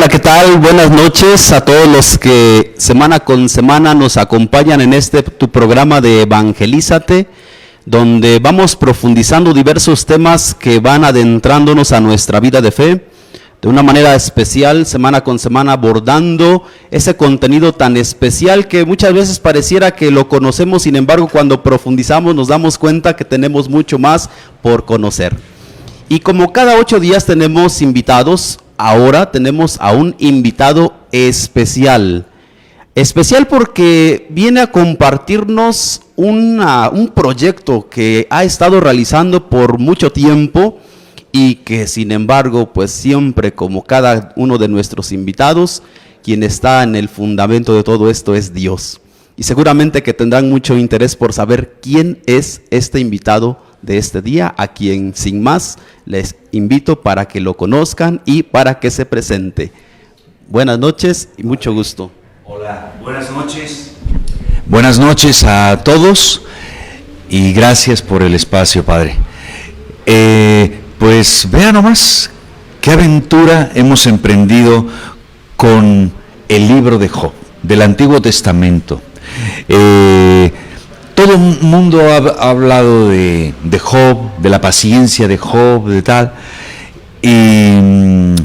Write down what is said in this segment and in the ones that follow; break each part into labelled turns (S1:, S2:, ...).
S1: Hola, ¿qué tal? Buenas noches a todos los que semana con semana nos acompañan en tu programa de Evangelízate, donde vamos profundizando diversos temas que van adentrándonos a nuestra vida de fe, de una manera especial, semana con semana, abordando ese contenido tan especial que muchas veces pareciera que lo conocemos, sin embargo, cuando profundizamos nos damos cuenta que tenemos mucho más por conocer. Y como cada 8 días tenemos invitados, ahora tenemos a un invitado especial. Especial porque viene a compartirnos un proyecto que ha estado realizando por mucho tiempo y que sin embargo, pues siempre como cada uno de nuestros invitados, quien está en el fundamento de todo esto es Dios. Y seguramente que tendrán mucho interés por saber quién es este invitado de este día, a quien sin más les invito para que lo conozcan y para que se presente. Buenas noches y mucho gusto.
S2: Hola, buenas noches. Buenas noches a todos y gracias por el espacio, Padre. Pues vea nomás qué aventura hemos emprendido con el libro de Job, del Antiguo Testamento. Todo el mundo ha hablado de Job, de la paciencia de Job, de tal, y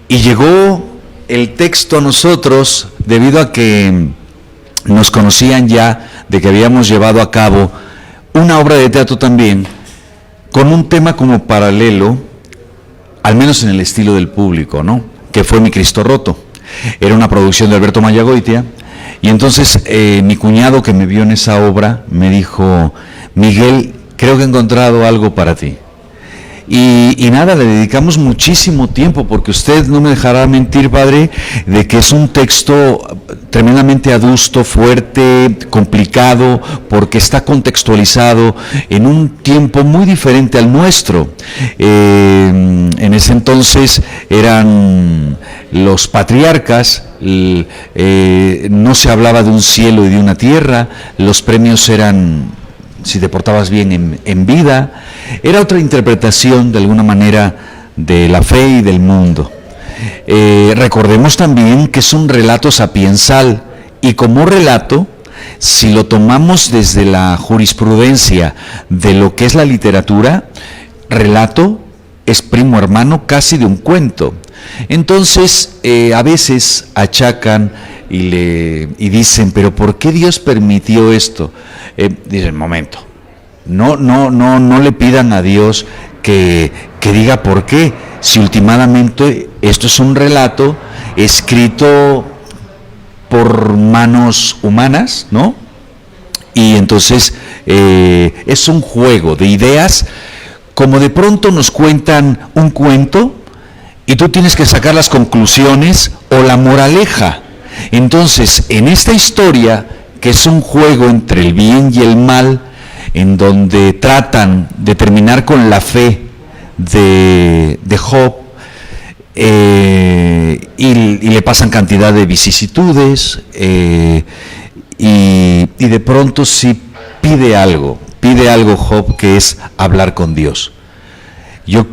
S2: llegó el texto a nosotros debido a que nos conocían ya de que habíamos llevado a cabo una obra de teatro también, con un tema como paralelo, al menos en el estilo del público, ¿no? Que fue Mi Cristo Roto. Era una producción de Alberto Mayagoitia. Y entonces mi cuñado que me vio en esa obra me dijo: Miguel, creo que he encontrado algo para ti. Y nada, le dedicamos muchísimo tiempo, porque usted no me dejará mentir, Padre, de que es un texto tremendamente adusto, fuerte, complicado, porque está contextualizado en un tiempo muy diferente al nuestro. En ese entonces eran los patriarcas, no se hablaba de un cielo y de una tierra, los premios eran si te portabas bien en vida. Era otra interpretación de alguna manera de la fe y del mundo. Recordemos también que es un relato sapiensal, y como relato, si lo tomamos desde la jurisprudencia de lo que es la literatura, relato es primo hermano casi de un cuento. Entonces a veces achacan y dicen: pero ¿por qué Dios permitió esto? Dicen: momento, no le pidan a Dios que diga por qué, si últimamente esto es un relato escrito por manos humanas, ¿no? Y entonces es un juego de ideas, como de pronto nos cuentan un cuento y tú tienes que sacar las conclusiones o la moraleja. Entonces, en esta historia, que es un juego entre el bien y el mal, en donde tratan de terminar con la fe de Job, y le pasan cantidad de vicisitudes, y de pronto sí pide algo Job, que es hablar con Dios. Yo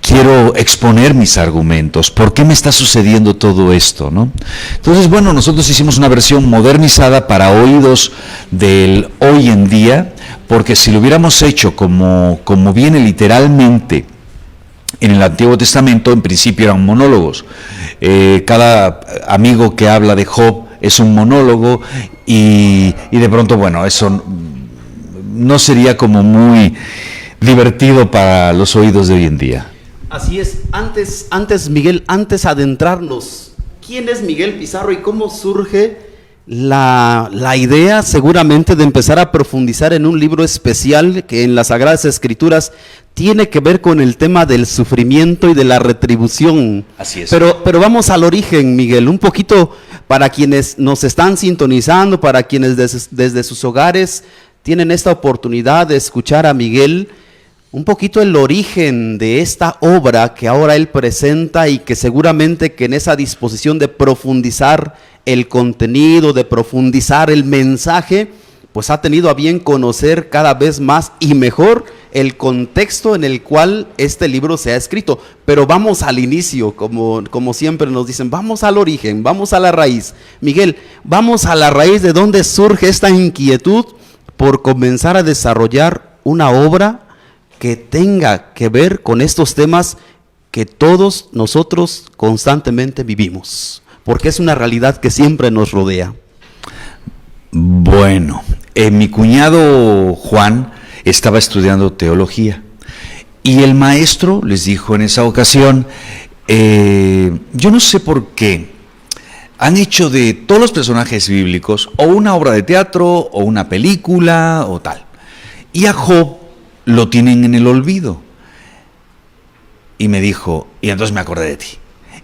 S2: quiero exponer mis argumentos. ¿Por qué me está sucediendo todo esto, no? Entonces, bueno, nosotros hicimos una versión modernizada para oídos del hoy en día, porque si lo hubiéramos hecho como viene literalmente en el Antiguo Testamento, en principio eran monólogos. Cada amigo que habla de Job es un monólogo, y de pronto, bueno, eso no sería como muy divertido para los oídos de hoy en día.
S1: Así es. Antes Miguel, antes adentrarnos, ¿quién es Miguel Pizarro y cómo surge la idea seguramente de empezar a profundizar en un libro especial que en las Sagradas Escrituras tiene que ver con el tema del sufrimiento y de la retribución?
S2: Así es.
S1: Pero vamos al origen, Miguel, un poquito para quienes nos están sintonizando, para quienes desde sus hogares tienen esta oportunidad de escuchar a Miguel. Un poquito el origen de esta obra que ahora él presenta, y que seguramente que en esa disposición de profundizar el contenido, de profundizar el mensaje, pues ha tenido a bien conocer cada vez más y mejor el contexto en el cual este libro se ha escrito. Pero vamos al inicio, como siempre nos dicen, vamos al origen, vamos a la raíz. Miguel, vamos a la raíz de dónde surge esta inquietud por comenzar a desarrollar una obra que tenga que ver con estos temas que todos nosotros constantemente vivimos, porque es una realidad que siempre nos rodea.
S2: Bueno, mi cuñado Juan estaba estudiando teología y el maestro les dijo en esa ocasión, yo no sé por qué han hecho de todos los personajes bíblicos o una obra de teatro o una película o tal, y a Job lo tienen en el olvido. Y me dijo, y entonces me acordé de ti.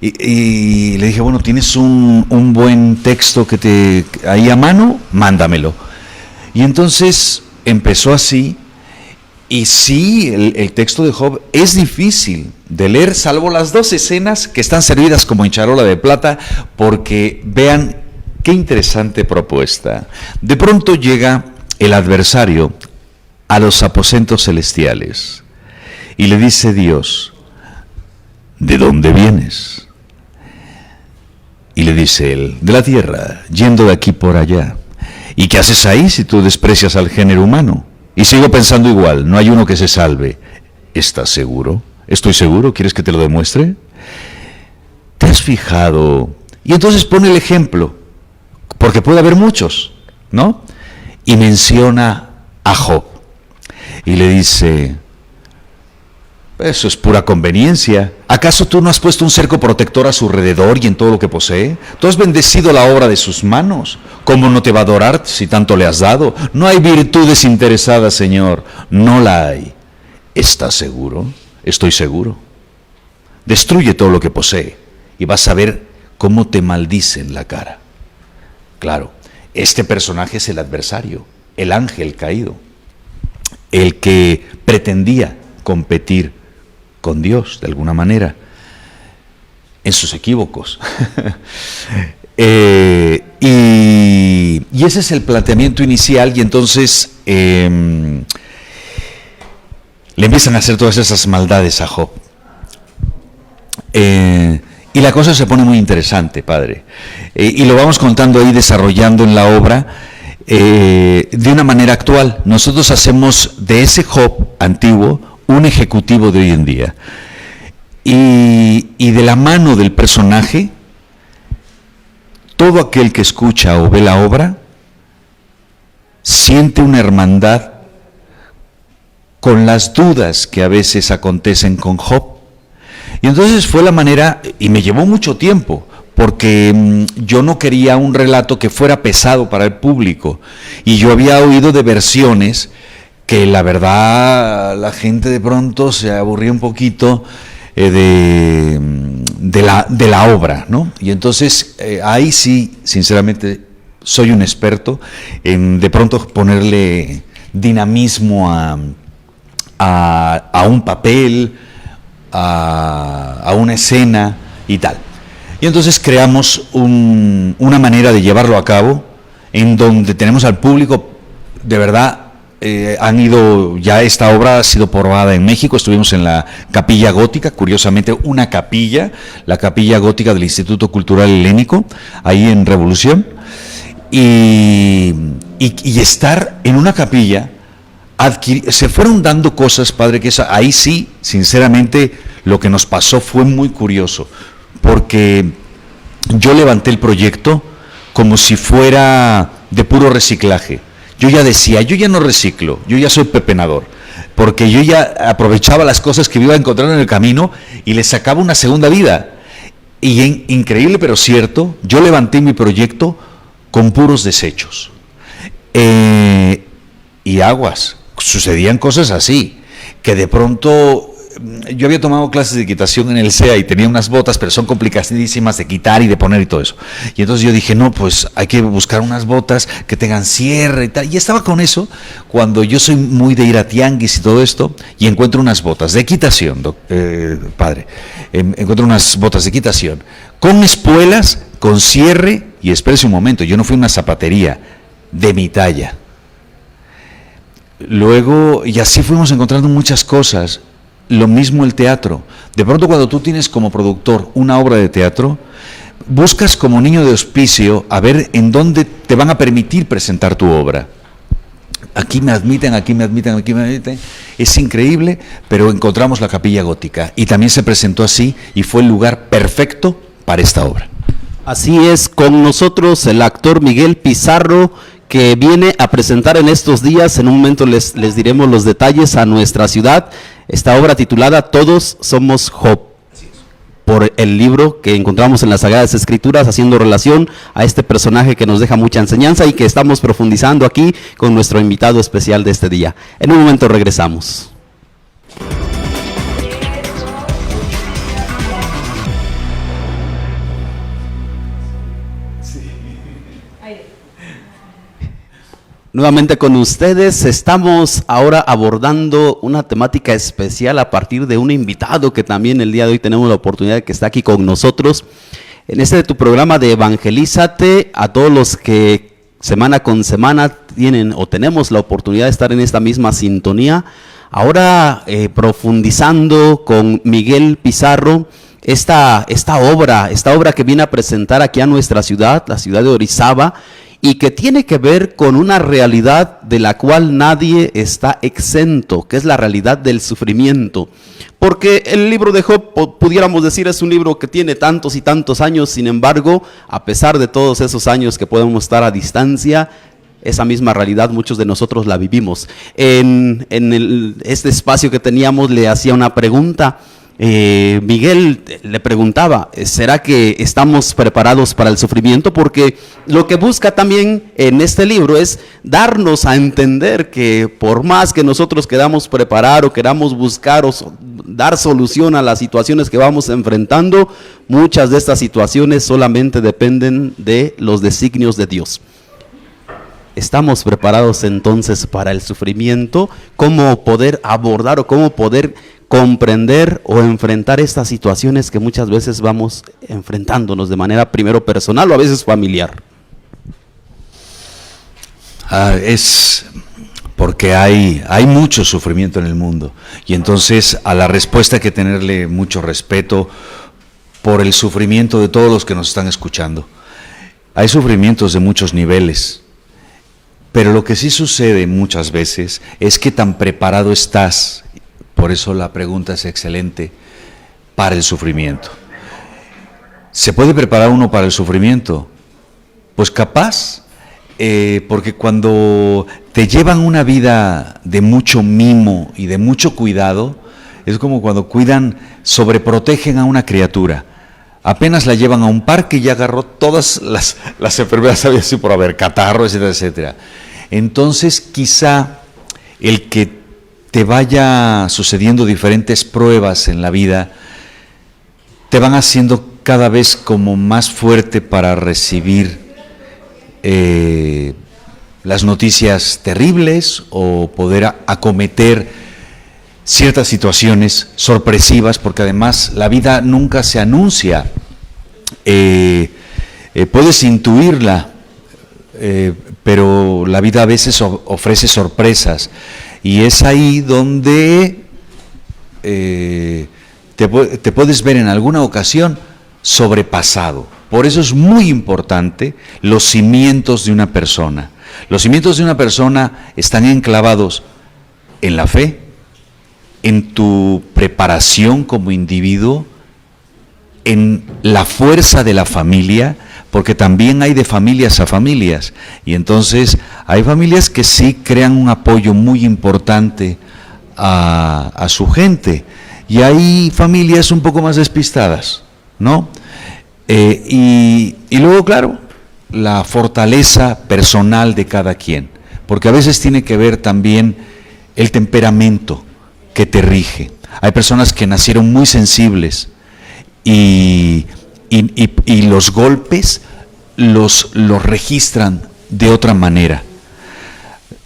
S2: Y le dije, bueno, ¿tienes un buen texto ahí a mano? Mándamelo. Y entonces empezó así, y sí, el texto de Job es difícil de leer, salvo las 2 escenas que están servidas como en charola de plata, porque vean qué interesante propuesta. De pronto llega el adversario a los aposentos celestiales, y le dice Dios, ¿de dónde vienes? Y le dice él, de la tierra, yendo de aquí por allá. ¿Y qué haces ahí si tú desprecias al género humano? Y sigo pensando igual, no hay uno que se salve. ¿Estás seguro? Estoy seguro, ¿quieres que te lo demuestre? ¿Te has fijado? Y entonces pone el ejemplo, porque puede haber muchos, ¿no? Y menciona a Job. Y le dice, eso es pura conveniencia. ¿Acaso tú no has puesto un cerco protector a su alrededor y en todo lo que posee? Tú has bendecido la obra de sus manos. ¿Cómo no te va a adorar si tanto le has dado? No hay virtud desinteresada, Señor. No la hay. ¿Estás seguro? Estoy seguro. Destruye todo lo que posee y vas a ver cómo te maldice en la cara. Claro, este personaje es el adversario, el ángel caído, el que pretendía competir con Dios, de alguna manera, en sus equívocos. Y ese es el planteamiento inicial, y entonces le empiezan a hacer todas esas maldades a Job. Y la cosa se pone muy interesante, padre. Y lo vamos contando ahí, desarrollando en la obra, de una manera actual. Nosotros hacemos de ese Job antiguo un ejecutivo de hoy en día. Y de la mano del personaje, todo aquel que escucha o ve la obra siente una hermandad con las dudas que a veces acontecen con Job. Y entonces fue la manera, y me llevó mucho tiempo, porque yo no quería un relato que fuera pesado para el público, y yo había oído de versiones que la verdad la gente de pronto se aburría un poquito de la obra, ¿no? Y entonces ahí sí, sinceramente, soy un experto en de pronto ponerle dinamismo a un papel, a una escena y tal. Y entonces creamos una manera de llevarlo a cabo en donde tenemos al público, de verdad, esta obra ha sido probada en México. Estuvimos en la Capilla Gótica, curiosamente la Capilla Gótica del Instituto Cultural Helénico, ahí en Revolución, y estar en una capilla, se fueron dando cosas, padre, que ahí sí, sinceramente, lo que nos pasó fue muy curioso, porque yo levanté el proyecto como si fuera de puro reciclaje. Yo ya decía, yo ya no reciclo, yo ya soy pepenador, porque yo ya aprovechaba las cosas que me iba a encontrar en el camino y les sacaba una segunda vida. Y increíble pero cierto, yo levanté mi proyecto con puros desechos. Y aguas, sucedían cosas así, que de pronto yo había tomado clases de equitación en el CEA y tenía unas botas, pero son complicadísimas de quitar y de poner y todo eso. Y entonces yo dije, no, pues hay que buscar unas botas que tengan cierre y tal. Y estaba con eso cuando yo soy muy de ir a tianguis y todo esto, y encuentro unas botas de equitación, padre. Encuentro unas botas de equitación con espuelas, con cierre, y espérese un momento, yo no fui a una zapatería de mi talla. Luego, y así fuimos encontrando muchas cosas. Lo mismo el teatro. De pronto, cuando tú tienes como productor una obra de teatro, buscas como niño de hospicio a ver en dónde te van a permitir presentar tu obra. Aquí me admiten, aquí me admiten, aquí me admiten. Es increíble, pero encontramos la Capilla Gótica y también se presentó así y fue el lugar perfecto para esta obra.
S1: Así es, con nosotros el actor Miguel Pizarro, que viene a presentar en estos días, en un momento les diremos los detalles, a nuestra ciudad, esta obra titulada Todos somos Job, por el libro que encontramos en las Sagradas Escrituras, haciendo relación a este personaje que nos deja mucha enseñanza y que estamos profundizando aquí con nuestro invitado especial de este día. En un momento regresamos. Nuevamente con ustedes, estamos ahora abordando una temática especial a partir de un invitado que también el día de hoy tenemos la oportunidad de que está aquí con nosotros. En este de tu programa de Evangelízate, a todos los que semana con semana tienen o tenemos la oportunidad de estar en esta misma sintonía, ahora profundizando con Miguel Pizarro, esta obra que viene a presentar aquí a nuestra ciudad, la ciudad de Orizaba, y que tiene que ver con una realidad de la cual nadie está exento, que es la realidad del sufrimiento. Porque el libro de Job, pudiéramos decir, es un libro que tiene tantos y tantos años, sin embargo, a pesar de todos esos años que podemos estar a distancia, esa misma realidad muchos de nosotros la vivimos. En este espacio que teníamos le hacía una pregunta. Miguel le preguntaba, ¿será que estamos preparados para el sufrimiento? Porque lo que busca también en este libro es darnos a entender que por más que nosotros queramos preparar o queramos buscar o dar solución a las situaciones que vamos enfrentando, muchas de estas situaciones solamente dependen de los designios de Dios. ¿Estamos preparados entonces para el sufrimiento? ¿Cómo poder abordar o cómo poder comprender o enfrentar estas situaciones que muchas veces vamos enfrentándonos de manera primero personal o a veces familiar?
S2: Es porque hay mucho sufrimiento en el mundo y entonces a la respuesta hay que tenerle mucho respeto por el sufrimiento de todos los que nos están escuchando. Hay sufrimientos de muchos niveles, pero lo que sí sucede muchas veces es que tan preparado estás. Por eso la pregunta es excelente, para el sufrimiento. ¿Se puede preparar uno para el sufrimiento? Pues capaz, porque cuando te llevan una vida de mucho mimo y de mucho cuidado, es como cuando sobreprotegen a una criatura. Apenas la llevan a un parque y ya agarró todas las enfermedades, había sido por haber catarro, etcétera, etcétera. Entonces quizá el que te vaya sucediendo diferentes pruebas en la vida, te van haciendo cada vez como más fuerte para recibir las noticias terribles o poder acometer ciertas situaciones sorpresivas, porque además la vida nunca se anuncia, puedes intuirla, pero la vida a veces ofrece sorpresas. Y es ahí donde te puedes ver en alguna ocasión sobrepasado. Por eso es muy importante los cimientos de una persona. Los cimientos de una persona están enclavados en la fe, en tu preparación como individuo, en la fuerza de la familia, porque también hay de familias a familias, y entonces hay familias que sí crean un apoyo muy importante a su gente, y hay familias un poco más despistadas, ¿no? Y luego, claro, la fortaleza personal de cada quien, porque a veces tiene que ver también el temperamento que te rige. Hay personas que nacieron muy sensibles y los golpes los registran de otra manera.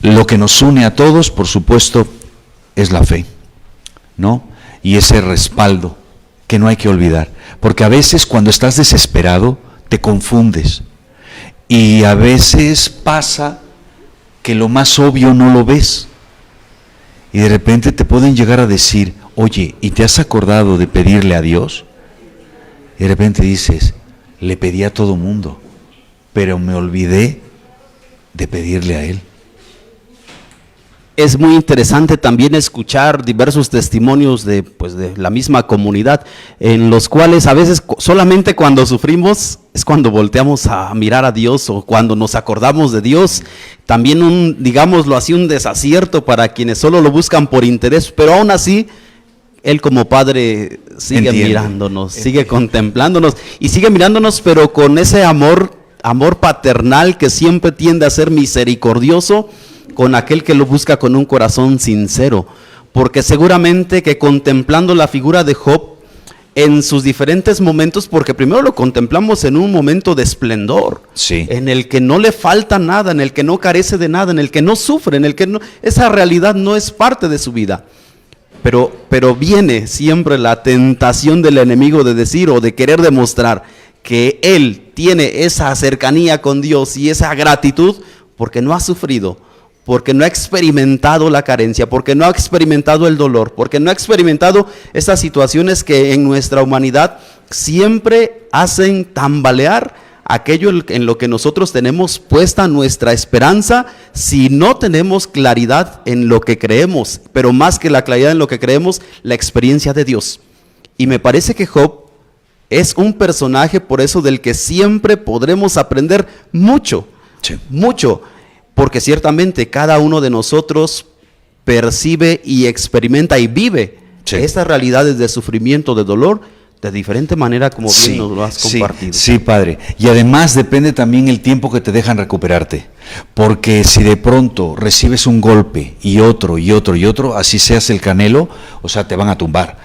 S2: Lo que nos une a todos, por supuesto, es la fe, ¿no? Y ese respaldo que no hay que olvidar, porque a veces cuando estás desesperado te confundes y a veces pasa que lo más obvio no lo ves y de repente te pueden llegar a decir, oye, ¿y te has acordado de pedirle a Dios? Y de repente dices, le pedí a todo mundo, pero me olvidé de pedirle a Él.
S1: Es muy interesante también escuchar diversos testimonios de la misma comunidad, en los cuales a veces solamente cuando sufrimos es cuando volteamos a mirar a Dios o cuando nos acordamos de Dios. También digámoslo así, un desacierto para quienes solo lo buscan por interés, pero aún así Él como Padre sigue mirándonos, sigue contemplándonos y sigue mirándonos, pero con ese amor paternal que siempre tiende a ser misericordioso con aquel que lo busca con un corazón sincero, porque seguramente que contemplando la figura de Job en sus diferentes momentos, porque primero lo contemplamos en un momento de esplendor,
S2: sí,
S1: en el que no le falta nada, en el que no carece de nada, en el que no sufre, en el que esa realidad no es parte de su vida. Pero viene siempre la tentación del enemigo de decir o de querer demostrar que él tiene esa cercanía con Dios y esa gratitud porque no ha sufrido, porque no ha experimentado la carencia, porque no ha experimentado el dolor, porque no ha experimentado esas situaciones que en nuestra humanidad siempre hacen tambalear aquello en lo que nosotros tenemos puesta nuestra esperanza, si no tenemos claridad en lo que creemos, pero más que la claridad en lo que creemos, la experiencia de Dios. Y me parece que Job es un personaje por eso del que siempre podremos aprender mucho,
S2: sí,
S1: mucho. Porque ciertamente cada uno de nosotros percibe y experimenta y vive estas realidades de sufrimiento, de dolor, de diferente manera como bien nos lo has compartido.
S2: Sí, Padre. Y además depende también el tiempo que te dejan recuperarte. Porque si de pronto recibes un golpe y otro, y otro, y otro, así seas el Canelo, o sea, te van a tumbar.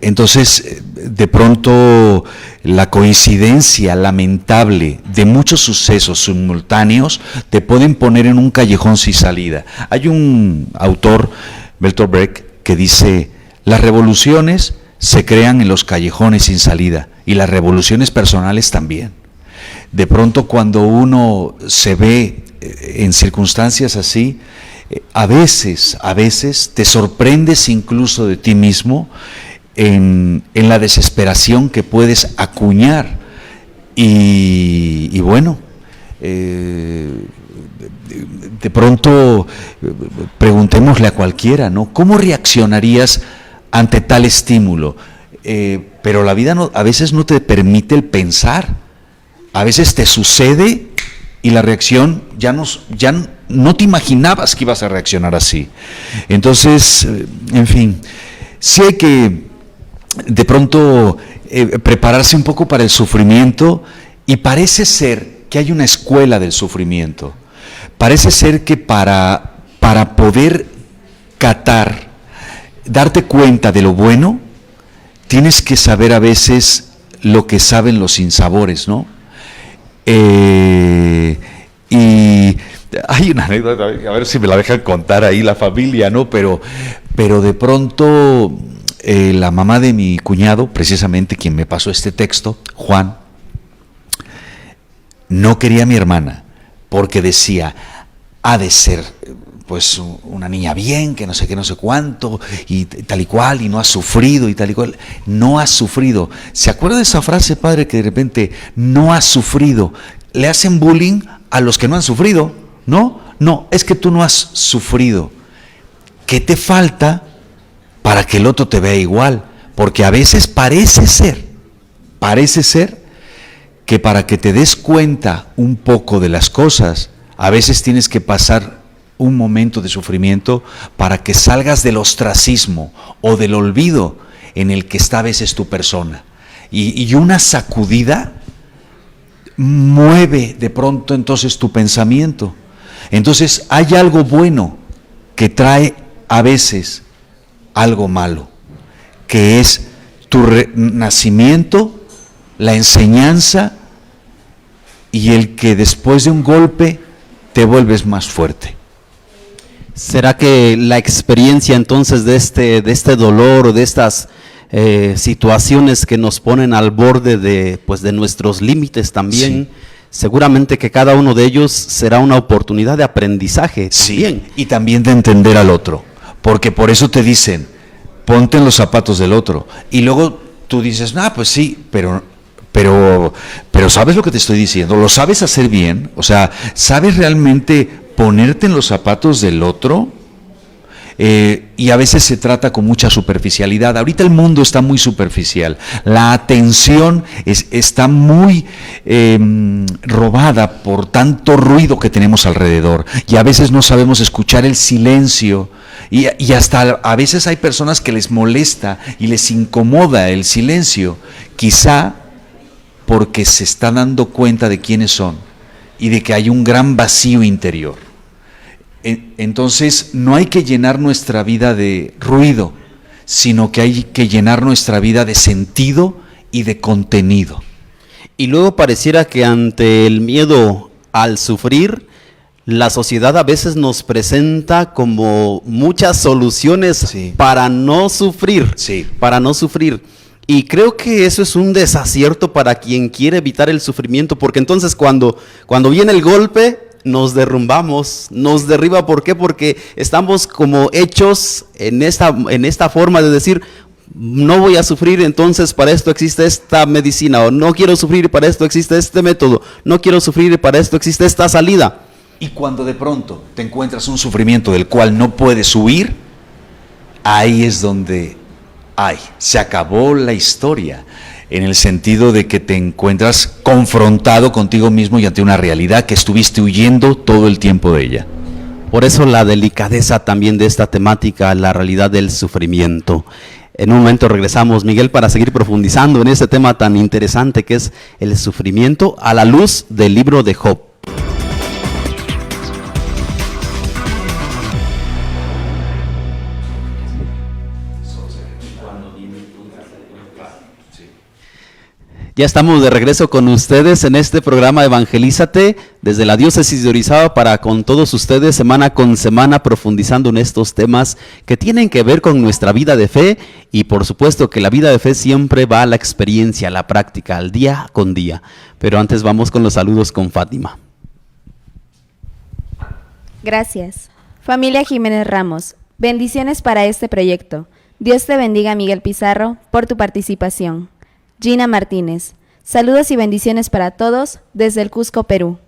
S2: Entonces, de pronto, la coincidencia lamentable de muchos sucesos simultáneos te pueden poner en un callejón sin salida. Hay un autor, Bertolt Brecht, que dice: las revoluciones se crean en los callejones sin salida y las revoluciones personales también. De pronto, cuando uno se ve en circunstancias así, a veces te sorprendes incluso de ti mismo en la desesperación que puedes acuñar. Y bueno, de pronto preguntémosle a cualquiera, ¿no? ¿Cómo reaccionarías ante tal estímulo? Pero la vida a veces no te permite el pensar. A veces te sucede y la reacción ya no te imaginabas que ibas a reaccionar así. Entonces, en fin, sí hay que de pronto prepararse un poco para el sufrimiento, y parece ser que hay una escuela del sufrimiento. Parece ser que para poder catar, darte cuenta de lo bueno, tienes que saber a veces lo que saben los sinsabores, ¿no? Y hay una anécdota, a ver si me la dejan contar ahí la familia, ¿no? Pero de pronto la mamá de mi cuñado, precisamente quien me pasó este texto, Juan, no quería a mi hermana porque decía: ha de ser pues una niña bien, que no sé qué, no sé cuánto, y tal y cual, y no ha sufrido, y tal y cual. No ha sufrido. ¿Se acuerda de esa frase, padre, que de repente no ha sufrido? Le hacen bullying a los que no han sufrido. No, es que tú no has sufrido. ¿Qué te falta para que el otro te vea igual? Porque a veces parece ser que para que te des cuenta un poco de las cosas, a veces tienes que pasar un momento de sufrimiento para que salgas del ostracismo o del olvido en el que está a veces tu persona. Y una sacudida mueve de pronto entonces tu pensamiento. Entonces hay algo bueno que trae a veces algo malo, que es tu nacimiento, la enseñanza, y el que después de un golpe te vuelves más fuerte.
S1: ¿Será que la experiencia entonces de este dolor o de estas situaciones que nos ponen al borde de nuestros límites también, seguramente que cada uno de ellos será una oportunidad de aprendizaje.
S2: Sí,
S1: también.
S2: y también de entender al otro, porque por eso te dicen, ponte en los zapatos del otro, y luego tú dices, pues sí, pero ¿sabes lo que te estoy diciendo? ¿Lo sabes hacer bien? O sea, ¿sabes realmente ponerte en los zapatos del otro? Y a veces se trata con mucha superficialidad. Ahorita el mundo está muy superficial. La atención está muy robada por tanto ruido que tenemos alrededor. Y a veces no sabemos escuchar el silencio. Y hasta a veces hay personas que les molesta y les incomoda el silencio. Quizá porque se está dando cuenta de quiénes son y de que hay un gran vacío interior. Entonces no hay que llenar nuestra vida de ruido, sino que hay que llenar nuestra vida de sentido y de contenido.
S1: Y luego pareciera que ante el miedo al sufrir, la sociedad a veces nos presenta como muchas soluciones para no sufrir, para no sufrir. Y creo que eso es un desacierto para quien quiere evitar el sufrimiento, porque entonces cuando viene el golpe, nos derrumbamos, nos derriba. ¿Por qué? Porque estamos como hechos en esta forma de decir, no voy a sufrir, entonces para esto existe esta medicina, o no quiero sufrir y para esto existe este método, no quiero sufrir y para esto existe esta salida.
S2: Y cuando de pronto te encuentras un sufrimiento del cual no puedes huir, ahí es donde se acabó la historia. En el sentido de que te encuentras confrontado contigo mismo y ante una realidad que estuviste huyendo todo el tiempo de ella.
S1: Por eso la delicadeza también de esta temática, la realidad del sufrimiento. En un momento regresamos, Miguel, para seguir profundizando en este tema tan interesante que es el sufrimiento a la luz del libro de Job. Ya estamos de regreso con ustedes en este programa Evangelízate desde la diócesis de Orizaba para con todos ustedes semana con semana profundizando en estos temas que tienen que ver con nuestra vida de fe y por supuesto que la vida de fe siempre va a la experiencia, a la práctica, al día con día. Pero antes vamos con los saludos con Fátima.
S3: Gracias. Familia Jiménez Ramos, bendiciones para este proyecto. Dios te bendiga, Miguel Pizarro, por tu participación. Gina Martínez, saludos y bendiciones para todos desde el Cusco, Perú.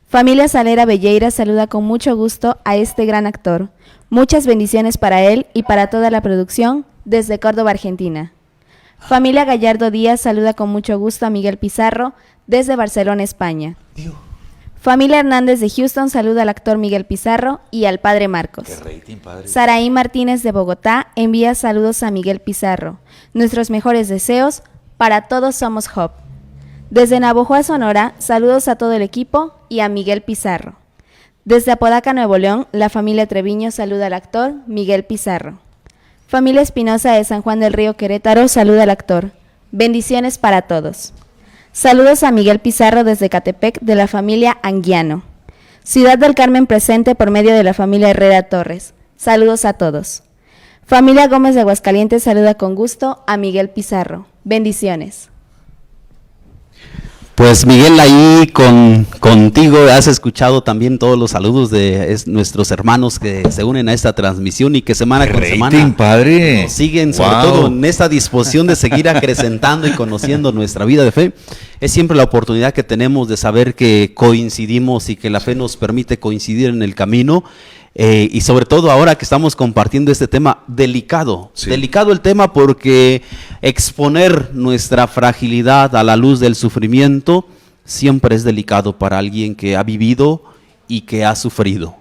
S3: Familia Salera Belleira saluda con mucho gusto a este gran actor. Muchas bendiciones para él y para toda la producción desde Córdoba, Argentina. Familia Gallardo Díaz saluda con mucho gusto a Miguel Pizarro desde Barcelona, España. Familia Hernández de Houston saluda al actor Miguel Pizarro y al padre Marcos.
S2: Qué rating, padre.
S3: Saraí Martínez de Bogotá envía saludos a Miguel Pizarro. Nuestros mejores deseos para todos somos Job. Desde Navojoa, Sonora, saludos a todo el equipo y a Miguel Pizarro. Desde Apodaca, Nuevo León, la familia Treviño saluda al actor Miguel Pizarro. Familia Espinosa de San Juan del Río, Querétaro, saluda al actor. Bendiciones para todos. Saludos a Miguel Pizarro desde Catepec de la familia Anguiano. Ciudad del Carmen presente por medio de la familia Herrera Torres. Saludos a todos. Familia Gómez de Aguascalientes saluda con gusto a Miguel Pizarro. Bendiciones.
S1: Pues Miguel, ahí contigo has escuchado también todos los saludos de nuestros hermanos que se unen a esta transmisión y que semana con semana
S2: padre.
S1: Nos siguen, sobre todo en esta disposición de seguir acrecentando y conociendo nuestra vida de fe. Es siempre la oportunidad que tenemos de saber que coincidimos y que la fe nos permite coincidir en el camino. Y sobre todo ahora que estamos compartiendo este tema delicado, delicado el tema porque exponer nuestra fragilidad a la luz del sufrimiento siempre es delicado para alguien que ha vivido y que ha sufrido,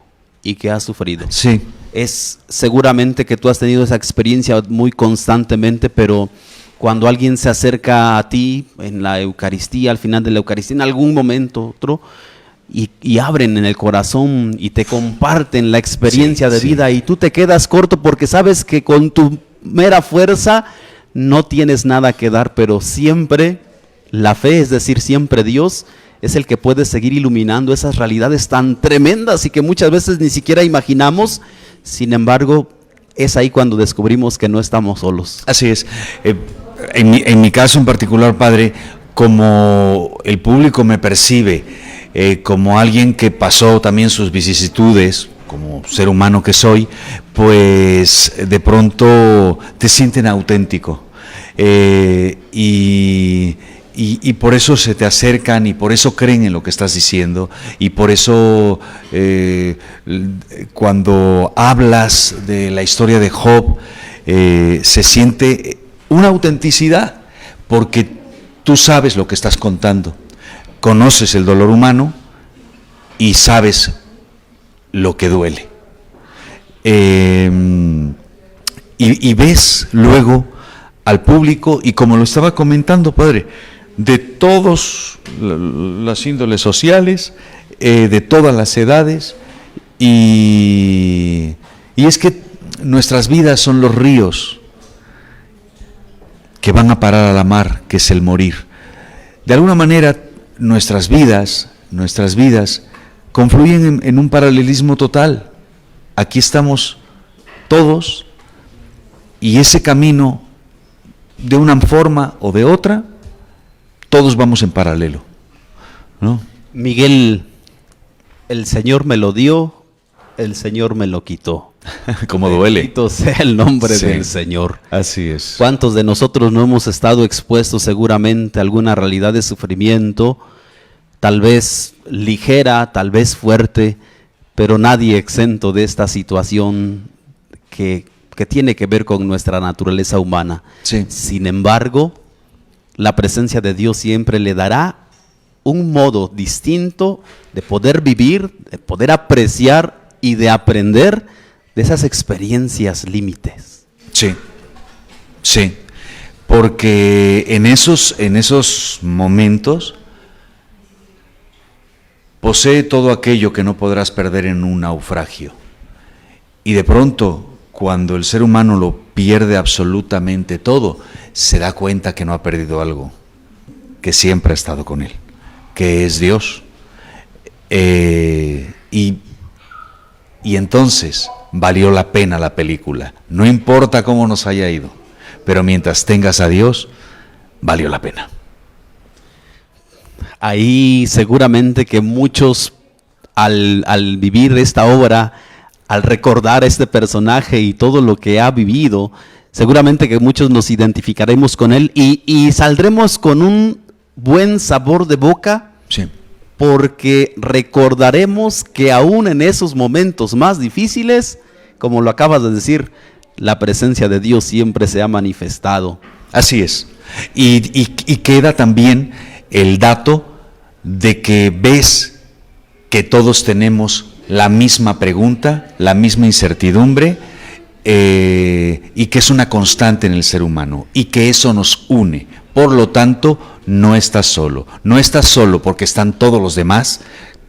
S2: Sí.
S1: Es seguramente que tú has tenido esa experiencia muy constantemente, pero cuando alguien se acerca a ti en la Eucaristía, al final de la Eucaristía, en algún momento otro, y abren en el corazón y te comparten la experiencia de vida y tú te quedas corto porque sabes que con tu mera fuerza no tienes nada que dar, pero siempre la fe, es decir, siempre Dios es el que puede seguir iluminando esas realidades tan tremendas y que muchas veces ni siquiera imaginamos. Sin embargo, es ahí cuando descubrimos que no estamos solos.
S2: Así es. En mi caso en particular, padre, como el público me percibe, como alguien que pasó también sus vicisitudes, como ser humano que soy, pues de pronto te sienten auténtico. Y por eso se te acercan y por eso creen en lo que estás diciendo y por eso cuando hablas de la historia de Job se siente una autenticidad porque tú sabes lo que estás contando, conoces el dolor humano y sabes lo que duele. Y ves luego al público y como lo estaba comentando, padre, de todas las índoles sociales, de todas las edades, y es que nuestras vidas son los ríos que van a parar a la mar, que es el morir. De alguna manera, nuestras vidas confluyen en un paralelismo total. Aquí estamos todos, y ese camino, de una forma o de otra, todos vamos en paralelo, ¿no?
S1: Miguel, el Señor me lo dio, el Señor me lo quitó.
S2: Como duele.
S1: Bendito sea el nombre
S2: Sí.
S1: del Señor.
S2: Así es.
S1: ¿Cuántos de nosotros no hemos estado expuestos seguramente a alguna realidad de sufrimiento, tal vez ligera, tal vez fuerte, pero nadie exento de esta situación que tiene que ver con nuestra naturaleza humana?
S2: Sí.
S1: Sin embargo, la presencia de Dios siempre le dará un modo distinto de poder vivir, de poder apreciar y de aprender de esas experiencias límites.
S2: Sí, sí, porque en esos momentos posee todo aquello que no podrás perder en un naufragio. Y de pronto, cuando el ser humano lo pierde absolutamente todo, se da cuenta que no ha perdido algo, que siempre ha estado con él, que es Dios. Y entonces valió la pena la película. No importa cómo nos haya ido, pero mientras tengas a Dios, valió la pena.
S1: Ahí seguramente que muchos al vivir esta obra, al recordar este personaje y todo lo que ha vivido, seguramente que muchos nos identificaremos con él y saldremos con un buen sabor de boca.
S2: Sí.
S1: Porque recordaremos que aún en esos momentos más difíciles, como lo acabas de decir, la presencia de Dios siempre se ha manifestado.
S2: Así es. Y queda también el dato de que ves que todos tenemos la misma pregunta, la misma incertidumbre, y que es una constante en el ser humano, y que eso nos une. Por lo tanto, no estás solo. No estás solo porque están todos los demás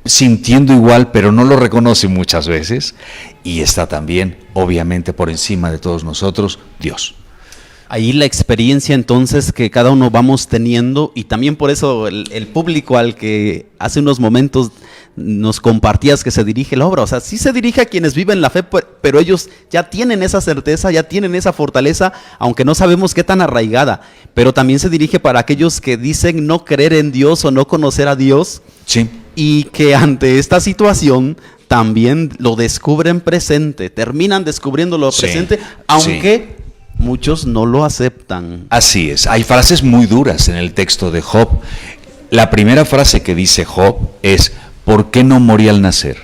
S2: sintiendo igual, pero no lo reconocen muchas veces. Y está también, obviamente, por encima de todos nosotros, Dios.
S1: Ahí la experiencia entonces que cada uno vamos teniendo, y también por eso el público al que hace unos momentos nos compartías que se dirige la obra, o sea, sí se dirige a quienes viven la fe, pero ellos ya tienen esa certeza, ya tienen esa fortaleza, aunque no sabemos qué tan arraigada, pero también se dirige para aquellos que dicen no creer en Dios o no conocer a Dios,
S2: Sí.
S1: y que ante esta situación también lo descubren presente, terminan descubriéndolo
S2: Sí,
S1: presente, aunque muchos no lo aceptan.
S2: Así es. Hay frases muy duras en el texto de Job. La primera frase que dice Job es: ¿por qué no morí al nacer?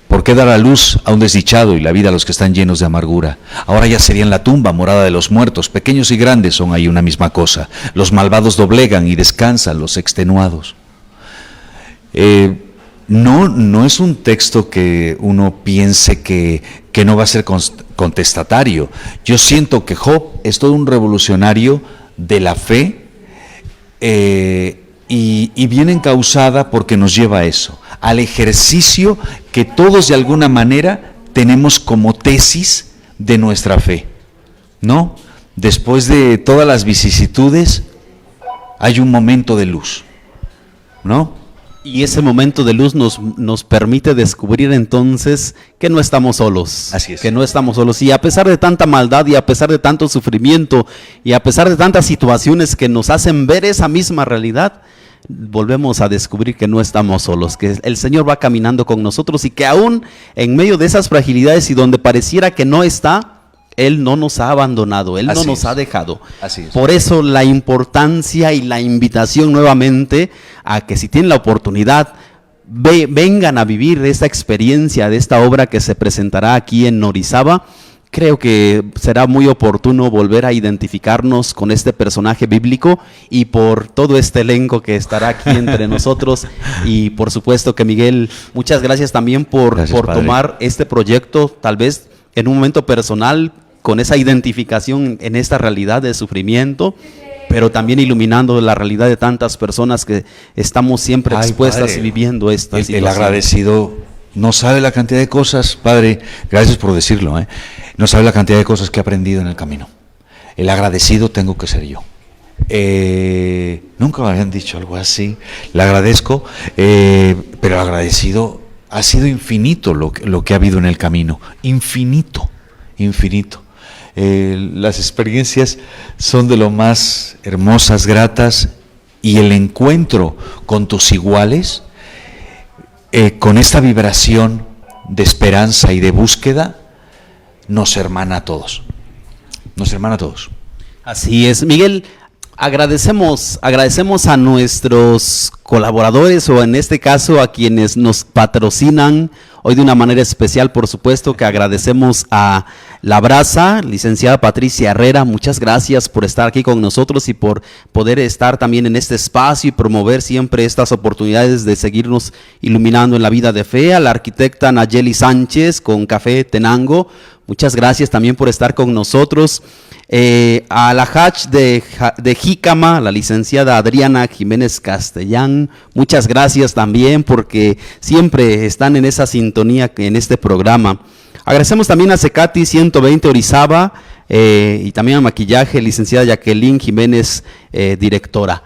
S2: ¿Por qué dar a luz a un desdichado y la vida a los que están llenos de amargura? Ahora ya sería en la tumba, morada de los muertos. Pequeños y grandes son ahí una misma cosa. Los malvados doblegan y descansan los extenuados. No es un texto que uno piense que no va a ser contestatario. Yo siento que Job es todo un revolucionario de la fe, y bien encausada porque nos lleva a eso, al ejercicio que todos de alguna manera tenemos como tesis de nuestra fe, ¿no? Después de todas las vicisitudes hay un momento de luz, ¿no?
S1: Y ese momento de luz nos permite descubrir entonces que no estamos solos.
S2: Así es.
S1: Que no estamos solos. Y a pesar de tanta maldad y a pesar de tanto sufrimiento y a pesar de tantas situaciones que nos hacen ver esa misma realidad, volvemos a descubrir que no estamos solos, que el Señor va caminando con nosotros y que aún en medio de esas fragilidades y donde pareciera que no está, Él no nos ha abandonado, Él no nos ha dejado.
S2: Así es.
S1: Por eso la importancia y la invitación nuevamente a que si tienen la oportunidad, vengan a vivir esta experiencia de esta obra que se presentará aquí en Orizaba. Creo que será muy oportuno volver a identificarnos con este personaje bíblico y por todo este elenco que estará aquí entre nosotros. Y por supuesto que Miguel, muchas gracias también por tomar este proyecto, tal vez en un momento personal, con esa identificación en esta realidad de sufrimiento, pero también iluminando la realidad de tantas personas que estamos siempre expuestas
S2: padre,
S1: y viviendo esta situación.
S2: El agradecido no sabe la cantidad de cosas, Padre, gracias por decirlo, no sabe la cantidad de cosas que he aprendido en el camino. El agradecido tengo que ser yo. Nunca me habían dicho algo así. Le agradezco, pero el agradecido ha sido infinito lo que ha habido en el camino. Infinito, infinito. Las experiencias son de lo más hermosas, gratas, y el encuentro con tus iguales, con esta vibración de esperanza y de búsqueda, nos hermana a todos. Nos hermana a todos.
S1: Así es, Miguel. Agradecemos a nuestros colaboradores o en este caso a quienes nos patrocinan hoy de una manera especial, por supuesto que agradecemos a La Brasa, licenciada Patricia Herrera, muchas gracias por estar aquí con nosotros y por poder estar también en este espacio y promover siempre estas oportunidades de seguirnos iluminando en la vida de fe. A la arquitecta Nayeli Sánchez con Café Tenango, muchas gracias también por estar con nosotros. A la Hach de Jícama, la licenciada Adriana Jiménez Castellán, muchas gracias también porque siempre están en esa sintonía en este programa. Agradecemos también a Secati 120 Orizaba y también a Maquillaje, licenciada Jacqueline Jiménez, directora.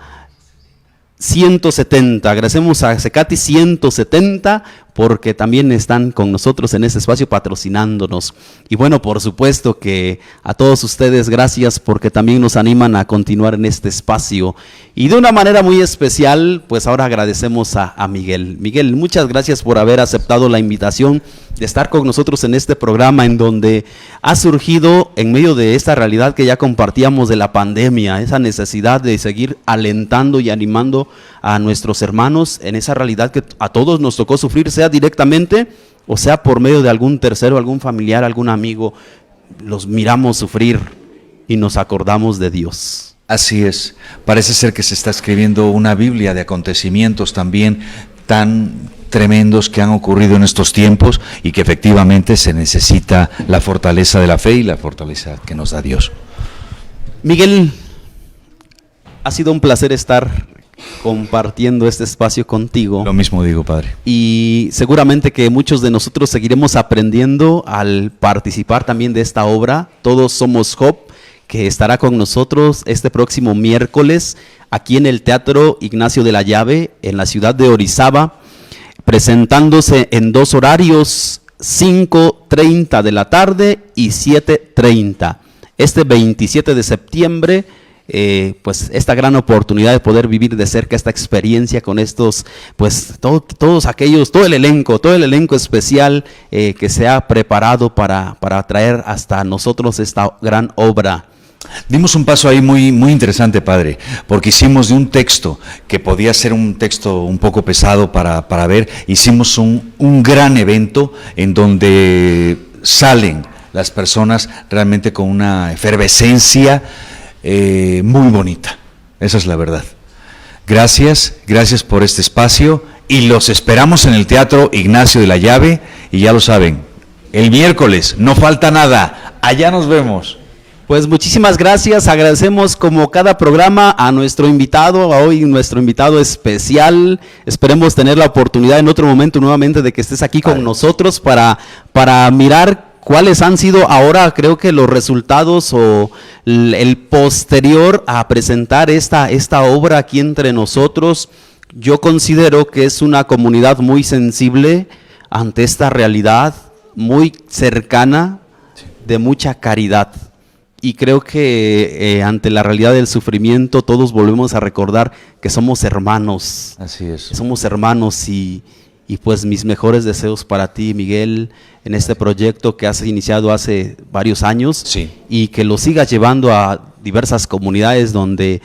S1: 170, agradecemos a Secati 170 porque también están con nosotros en este espacio patrocinándonos. Y bueno, por supuesto que a todos ustedes gracias porque también nos animan a continuar en este espacio. Y de una manera muy especial, pues ahora agradecemos a Miguel. Miguel, muchas gracias por haber aceptado la invitación de estar con nosotros en este programa en donde ha surgido en medio de esta realidad que ya compartíamos de la pandemia, esa necesidad de seguir alentando y animando a nuestros hermanos en esa realidad que a todos nos tocó sufrir, sea directamente o sea por medio de algún tercero, algún familiar, algún amigo. Los miramos sufrir y nos acordamos de Dios.
S2: Así es, parece ser que se está escribiendo una Biblia de acontecimientos también tan tremendos que han ocurrido en estos tiempos y que efectivamente se necesita la fortaleza de la fe y la fortaleza que nos da Dios.
S1: Miguel, ha sido un placer estar compartiendo este espacio contigo.
S2: Lo mismo digo, Padre.
S1: Y seguramente que muchos de nosotros seguiremos aprendiendo al participar también de esta obra. Todos somos Job, que estará con nosotros este próximo miércoles aquí en el Teatro Ignacio de la Llave, en la ciudad de Orizaba, presentándose en dos horarios, 5:30 de la tarde y 7:30. Este 27 de septiembre, pues esta gran oportunidad de poder vivir de cerca esta experiencia con estos, pues todos aquellos, todo el elenco especial que se ha preparado para traer hasta nosotros esta gran obra.
S2: Dimos un paso ahí muy, muy interesante, Padre, porque hicimos de un texto que podía ser un texto un poco pesado para ver, hicimos un gran evento en donde salen las personas realmente con una efervescencia muy bonita. Esa es la verdad. Gracias por este espacio y los esperamos en el Teatro Ignacio de la Llave y ya lo saben, el miércoles, no falta nada, allá nos vemos.
S1: Pues muchísimas gracias, agradecemos como cada programa a nuestro invitado, a hoy nuestro invitado especial. Esperemos tener la oportunidad en otro momento nuevamente de que estés aquí con nosotros para mirar cuáles han sido ahora, creo que los resultados o el posterior a presentar esta obra aquí entre nosotros. Yo considero que es una comunidad muy sensible ante esta realidad, muy cercana, de mucha caridad. Y creo que ante la realidad del sufrimiento todos volvemos a recordar que somos hermanos.
S2: Así es.
S1: Somos hermanos y pues mis mejores deseos para ti, Miguel, en este proyecto que has iniciado hace varios años.
S2: Sí.
S1: Y que lo sigas llevando a diversas comunidades donde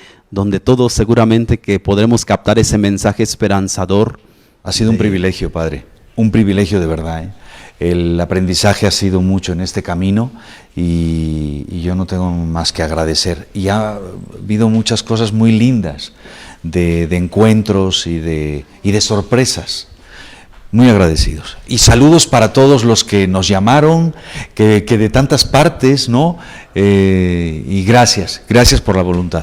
S1: todos seguramente que podremos captar ese mensaje esperanzador.
S2: Ha sido un privilegio, padre, un privilegio de verdad, ¿eh? El aprendizaje ha sido mucho en este camino y yo no tengo más que agradecer. Y ha habido muchas cosas muy lindas de encuentros y de sorpresas. Muy agradecidos. Y saludos para todos los que nos llamaron, que de tantas partes, ¿no? Y gracias por la voluntad.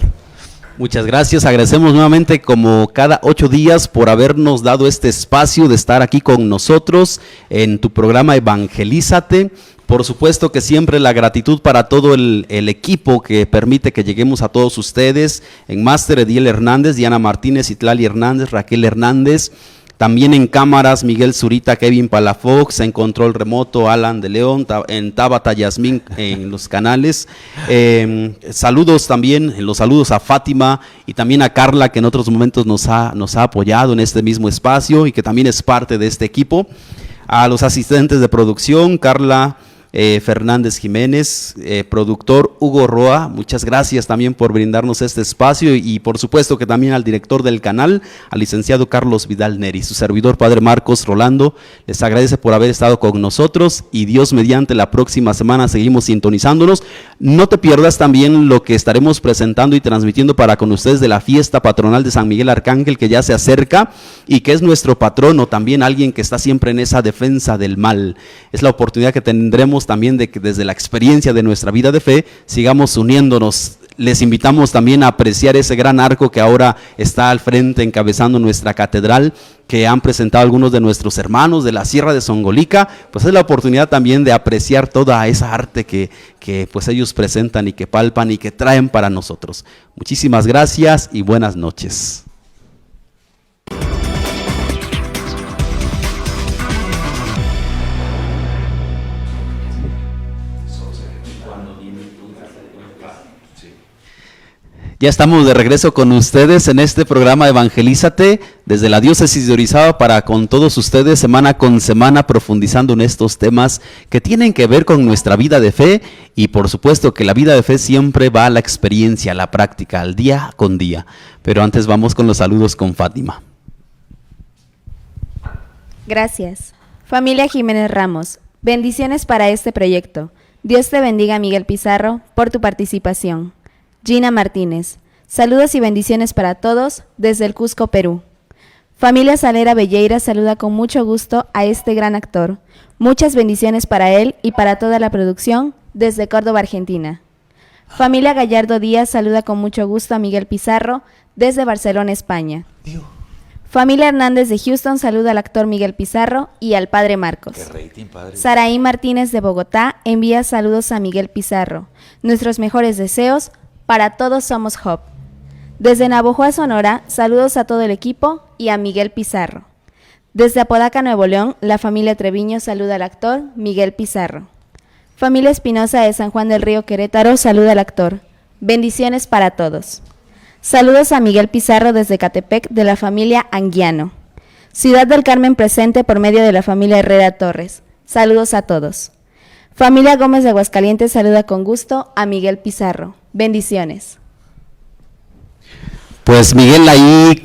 S1: Muchas gracias, agradecemos nuevamente como cada 8 días por habernos dado este espacio de estar aquí con nosotros en tu programa Evangelízate. Por supuesto que siempre la gratitud para todo el equipo que permite que lleguemos a todos ustedes. En Máster, Ediel Hernández, Diana Martínez, Itlali Hernández, Raquel Hernández. También en cámaras, Miguel Zurita, Kevin Palafox, en control remoto, Alan de León, en Tabata Yasmín, en los canales. Saludos también, los saludos a Fátima y también a Carla, que en otros momentos nos ha apoyado en este mismo espacio y que también es parte de este equipo. A los asistentes de producción, Carla Fernández Jiménez, productor Hugo Roa, muchas gracias también por brindarnos este espacio y por supuesto que también al director del canal, al licenciado Carlos Vidal Neri. Su servidor Padre Marcos Rolando les agradece por haber estado con nosotros y Dios mediante la próxima semana seguimos sintonizándonos. No te pierdas también lo que estaremos presentando y transmitiendo para con ustedes de la fiesta patronal de San Miguel Arcángel, que ya se acerca y que es nuestro patrono, también alguien que está siempre en esa defensa del mal. Es la oportunidad que tendremos también de que desde la experiencia de nuestra vida de fe sigamos uniéndonos. Les invitamos también a apreciar ese gran arco que ahora está al frente encabezando nuestra catedral, que han presentado algunos de nuestros hermanos de la Sierra de Songolica. Pues es la oportunidad también de apreciar toda esa arte que pues ellos presentan y que palpan y que traen para nosotros. Muchísimas gracias y buenas noches. Ya estamos de regreso con ustedes en este programa Evangelízate desde la diócesis de Orizaba para con todos ustedes semana con semana profundizando en estos temas que tienen que ver con nuestra vida de fe y por supuesto que la vida de fe siempre va a la experiencia, a la práctica, al día con día. Pero antes vamos con los saludos con Fátima.
S3: Gracias. Familia Jiménez Ramos, bendiciones para este proyecto. Dios te bendiga, Miguel Pizarro, por tu participación. Gina Martínez, saludos y bendiciones para todos desde el Cusco, Perú. Familia Salera Belleira saluda con mucho gusto a este gran actor. Muchas bendiciones para él y para toda la producción desde Córdoba, Argentina. Familia Gallardo Díaz saluda con mucho gusto a Miguel Pizarro desde Barcelona, España. Familia Hernández de Houston saluda al actor Miguel Pizarro y al padre Marcos.
S2: Qué rating, padre.
S3: Saraí Martínez de Bogotá envía saludos a Miguel Pizarro. Nuestros mejores deseos para todos somos Job. Desde Navojoa, Sonora, saludos a todo el equipo y a Miguel Pizarro. Desde Apodaca, Nuevo León, la familia Treviño saluda al actor Miguel Pizarro. Familia Espinosa de San Juan del Río, Querétaro, saluda al actor. Bendiciones para todos. Saludos a Miguel Pizarro desde Catepec de la familia Anguiano. Ciudad del Carmen presente por medio de la familia Herrera Torres. Saludos a todos. Familia Gómez de Aguascalientes saluda con gusto a Miguel Pizarro. Bendiciones.
S1: Pues Miguel, ahí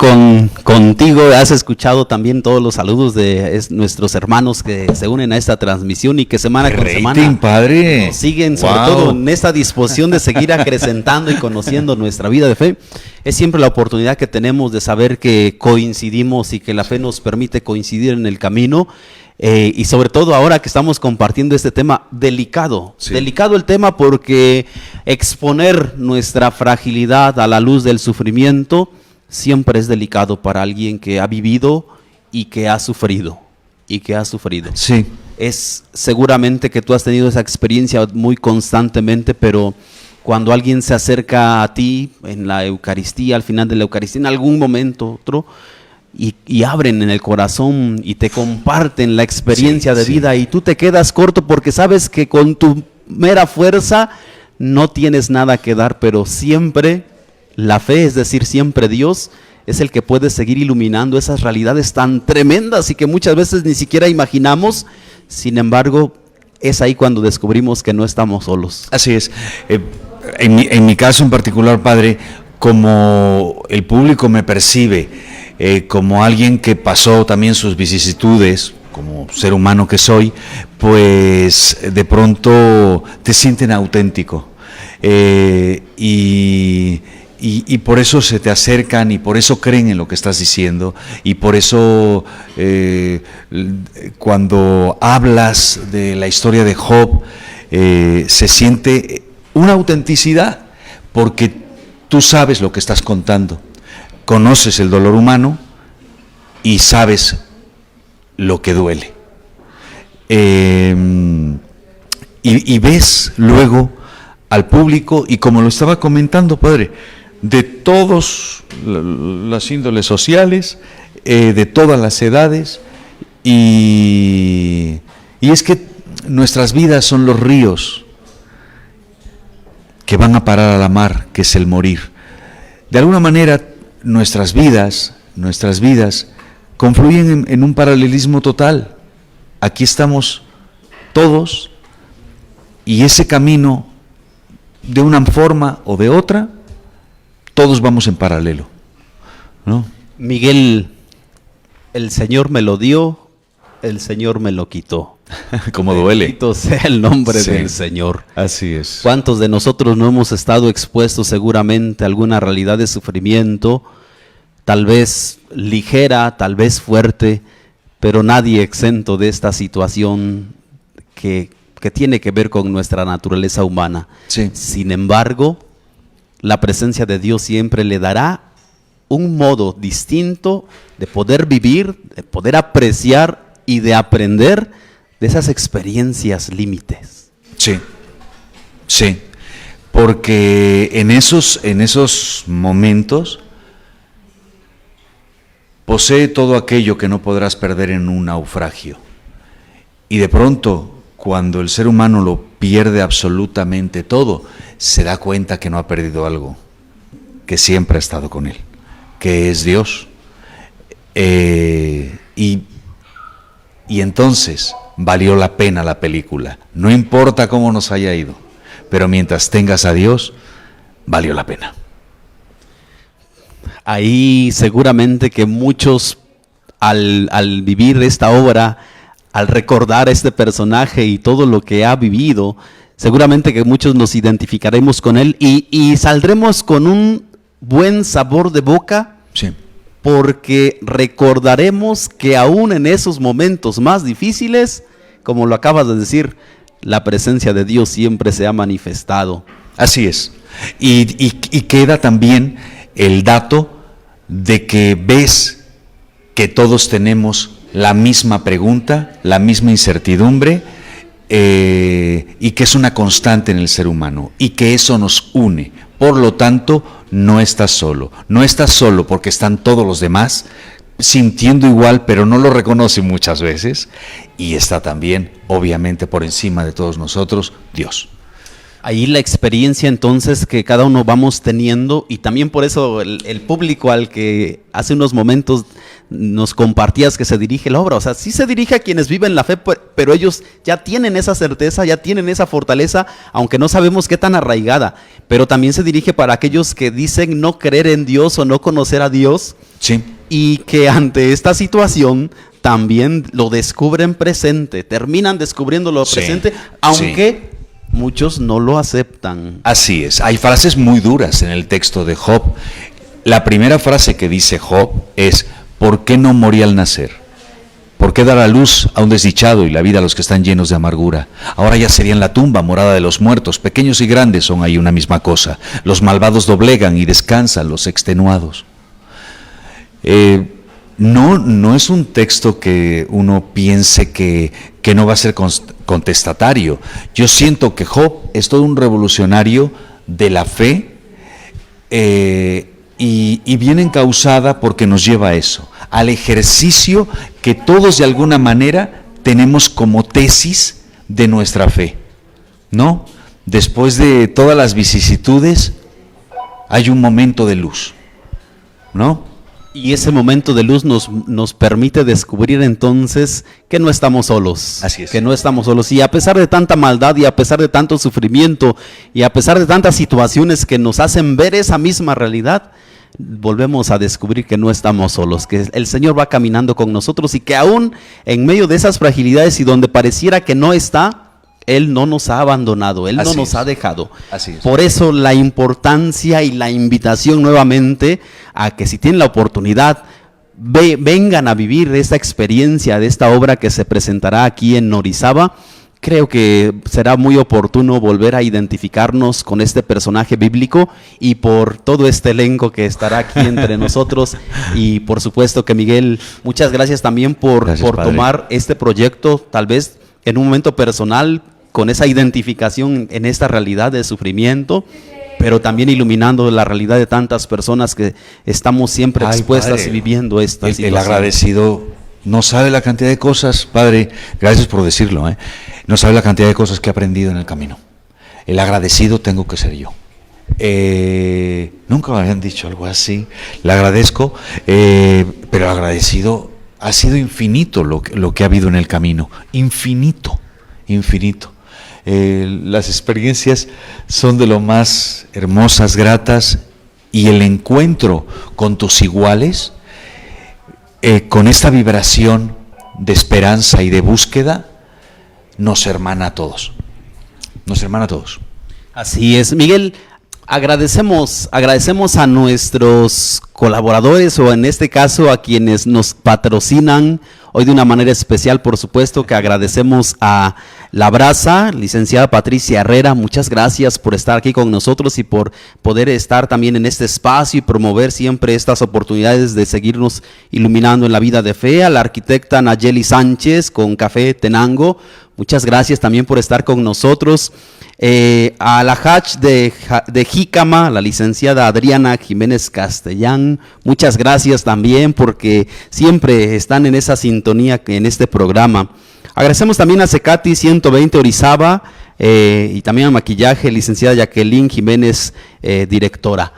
S1: contigo has escuchado también todos los saludos de nuestros hermanos que se unen a esta transmisión y que semana con semana
S2: padre.
S1: nos siguen, sobre todo en esta disposición de seguir acrecentando y conociendo nuestra vida de fe. Es siempre la oportunidad que tenemos de saber que coincidimos y que la fe nos permite coincidir en el camino. Y sobre todo ahora que estamos compartiendo este tema delicado, delicado el tema porque exponer nuestra fragilidad a la luz del sufrimiento siempre es delicado para alguien que ha vivido y que ha sufrido,
S2: Sí.
S1: Es seguramente que tú has tenido esa experiencia muy constantemente, pero cuando alguien se acerca a ti en la Eucaristía, al final de la Eucaristía, en algún momento otro, y abren en el corazón y te comparten la experiencia de
S2: Sí.
S1: vida, y tú te quedas corto porque sabes que con tu mera fuerza no tienes nada que dar, pero siempre la fe, es decir, siempre Dios, es el que puede seguir iluminando esas realidades tan tremendas y que muchas veces ni siquiera imaginamos. Sin embargo, es ahí cuando descubrimos que no estamos solos.
S2: Así es. En mi caso en particular, padre, como el público me percibe como alguien que pasó también sus vicisitudes, como ser humano que soy, pues de pronto te sienten auténtico. Y por eso se te acercan y por eso creen en lo que estás diciendo, y por eso cuando hablas de la historia de Job se siente una autenticidad, porque tú sabes lo que estás contando, conoces el dolor humano y sabes lo que duele. Y ves luego al público, y como lo estaba comentando, padre, de todas las índoles sociales, de todas las edades, y es que nuestras vidas son los ríos que van a parar a la mar, que es el morir. De alguna manera, nuestras vidas confluyen en un paralelismo total. Aquí estamos todos, y ese camino, de una forma o de otra, todos vamos en paralelo, ¿no?
S1: Miguel, el Señor me lo dio, el Señor me lo quitó.
S2: Como duele.
S1: Bendito sea el nombre
S2: Sí.
S1: del Señor.
S2: Así es.
S1: ¿Cuántos de nosotros no hemos estado expuestos seguramente a alguna realidad de sufrimiento, tal vez ligera, tal vez fuerte, pero nadie exento de esta situación que tiene que ver con nuestra naturaleza humana?
S2: Sí.
S1: Sin embargo, la presencia de Dios siempre le dará un modo distinto de poder vivir, de poder apreciar y de aprender de esas experiencias límites.
S2: Sí, sí, porque en esos momentos posee todo aquello que no podrás perder en un naufragio. Y de pronto, cuando el ser humano lo pierde absolutamente todo, se da cuenta que no ha perdido algo, que siempre ha estado con él, que es Dios. Y entonces valió la pena la película. No importa cómo nos haya ido, pero mientras tengas a Dios, valió la pena.
S1: Ahí seguramente que muchos al vivir esta obra, al recordar a este personaje y todo lo que ha vivido, seguramente que muchos nos identificaremos con él y saldremos con un buen sabor de boca,
S2: Sí,
S1: porque recordaremos que aún en esos momentos más difíciles, como lo acabas de decir, la presencia de Dios siempre se ha manifestado.
S2: así es. Y queda también el dato de que ves que todos tenemos la misma pregunta, la misma incertidumbre, y que es una constante en el ser humano, y que eso nos une. Por lo tanto, no estás solo. No estás solo porque están todos los demás sintiendo igual, pero no lo reconocen muchas veces. Y está también, obviamente, por encima de todos nosotros, Dios.
S1: Ahí la experiencia entonces que cada uno vamos teniendo, y también por eso el público al que hace unos momentos nos compartías que se dirige la obra, o sea, sí se dirige a quienes viven la fe, pero ellos ya tienen esa certeza, ya tienen esa fortaleza, aunque no sabemos qué tan arraigada, pero también se dirige para aquellos que dicen no creer en Dios o no conocer a Dios,
S2: Sí,
S1: y que ante esta situación también lo descubren presente, terminan descubriéndolo
S2: Sí,
S1: presente,
S2: sí.
S1: aunque muchos no lo aceptan.
S2: así es. Hay frases muy duras en el texto de Job. La primera frase que dice Job es: ¿por qué no morí al nacer? ¿Por qué dar a luz a un desdichado y la vida a los que están llenos de amargura? Ahora ya sería en la tumba, morada de los muertos. Pequeños y grandes son ahí una misma cosa. Los malvados doblegan y descansan los extenuados. No es un texto que uno piense que no va a ser contestatario. Yo siento que Job es todo un revolucionario de la fe, y bien encausada, porque nos lleva a eso, al ejercicio que todos de alguna manera tenemos como tesis de nuestra fe, ¿no? Después de todas las vicisitudes hay un momento de luz, ¿no?
S1: Y ese momento de luz nos permite descubrir entonces que no estamos solos.
S2: Así es.
S1: Que no estamos solos. Y a pesar de tanta maldad y a pesar de tanto sufrimiento y a pesar de tantas situaciones que nos hacen ver esa misma realidad, volvemos a descubrir que no estamos solos, que el Señor va caminando con nosotros y que aún en medio de esas fragilidades y donde pareciera que no está, Él no nos ha abandonado, Él no
S2: Así
S1: nos
S2: es.
S1: ha dejado.
S2: Así es.
S1: Por eso la importancia y la invitación nuevamente a que si tienen la oportunidad, vengan a vivir esta experiencia de esta obra que se presentará aquí en Orizaba. Creo que será muy oportuno volver a identificarnos con este personaje bíblico y por todo este elenco que estará aquí entre nosotros. Y por supuesto que Miguel, muchas gracias también por
S2: Padre.
S1: tomar este proyecto, tal vez en un momento personal, con esa identificación en esta realidad de sufrimiento, pero también iluminando la realidad de tantas personas que estamos siempre expuestas
S2: Padre,
S1: y viviendo esta
S2: el
S1: situación.
S2: agradecido no sabe la cantidad de cosas, Padre, gracias por decirlo, no sabe la cantidad de cosas que he aprendido en el camino. El agradecido tengo que ser yo. Nunca me habían dicho algo así. Le agradezco, pero el agradecido ha sido infinito lo que ha habido en el camino. Infinito, infinito. Las experiencias son de lo más hermosas, gratas, y el encuentro con tus iguales, con esta vibración de esperanza y de búsqueda, nos hermana a todos. Nos hermana a todos.
S1: Así es, Miguel. Agradecemos a nuestros colaboradores o en este caso a quienes nos patrocinan hoy de una manera especial, por supuesto que agradecemos a La Brasa, licenciada Patricia Herrera, muchas gracias por estar aquí con nosotros y por poder estar también en este espacio y promover siempre estas oportunidades de seguirnos iluminando en la vida de fe. A la arquitecta Nayeli Sánchez con Café Tenango, muchas gracias también por estar con nosotros. A la Hach de Jícama, la licenciada Adriana Jiménez Castellán, muchas gracias también porque siempre están en esa sintonía en este programa. Agradecemos también a Secati 120 Orizaba y también al maquillaje, licenciada Jacqueline Jiménez, directora.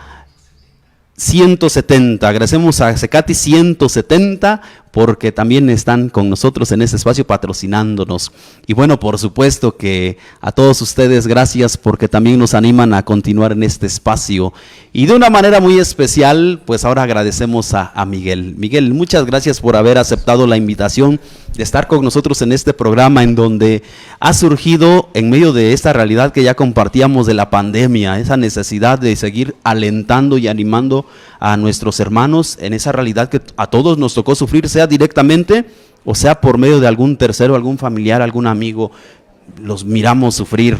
S1: 170, agradecemos a Secati 170 porque también están con nosotros en este espacio patrocinándonos. Y bueno, por supuesto que a todos ustedes gracias porque también nos animan a continuar en este espacio. Y de una manera muy especial, pues ahora agradecemos a Miguel. Miguel, muchas gracias por haber aceptado la invitación de estar con nosotros en este programa en donde ha surgido en medio de esta realidad que ya compartíamos de la pandemia, esa necesidad de seguir alentando y animando a nuestros hermanos en esa realidad que a todos nos tocó sufrir, sea directamente o sea por medio de algún tercero, algún familiar, algún amigo. Los miramos sufrir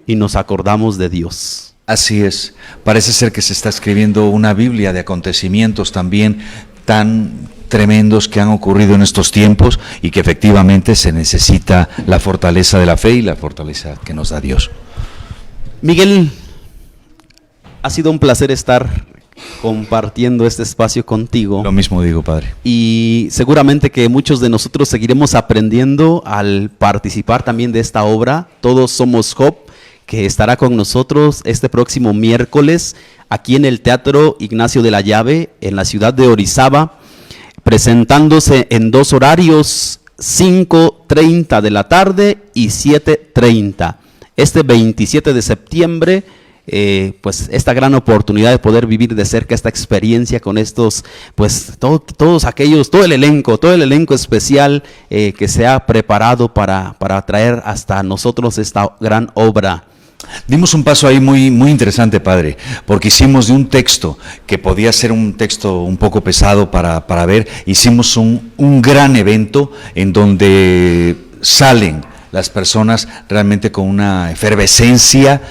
S1: y nos acordamos de Dios.
S2: Así es, parece ser que se está escribiendo una Biblia de acontecimientos también tan tremendos que han ocurrido en estos tiempos y que efectivamente se necesita la fortaleza de la fe y la fortaleza que nos da Dios.
S1: Miguel, ha sido un placer estar compartiendo este espacio contigo.
S2: Lo mismo digo, Padre.
S1: Y seguramente que muchos de nosotros seguiremos aprendiendo al participar también de esta obra. Todos somos Job, que estará con nosotros este próximo miércoles aquí en el Teatro Ignacio de la Llave, en la ciudad de Orizaba, presentándose en dos horarios, 5:30 de la tarde y 7:30. Este 27 de septiembre, pues esta gran oportunidad de poder vivir de cerca esta experiencia con estos, pues todos aquellos, todo el elenco especial que se ha preparado para traer hasta nosotros esta gran obra.
S2: Dimos un paso ahí muy, muy interesante, Padre, porque hicimos de un texto que podía ser un texto un poco pesado para ver, hicimos un gran evento en donde salen las personas realmente con una efervescencia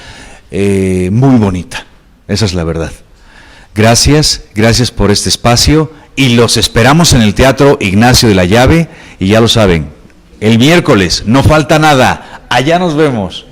S2: muy bonita. Esa es la verdad. Gracias por este espacio y los esperamos en el Teatro Ignacio de la Llave y ya lo saben, el miércoles, no falta nada, allá nos vemos.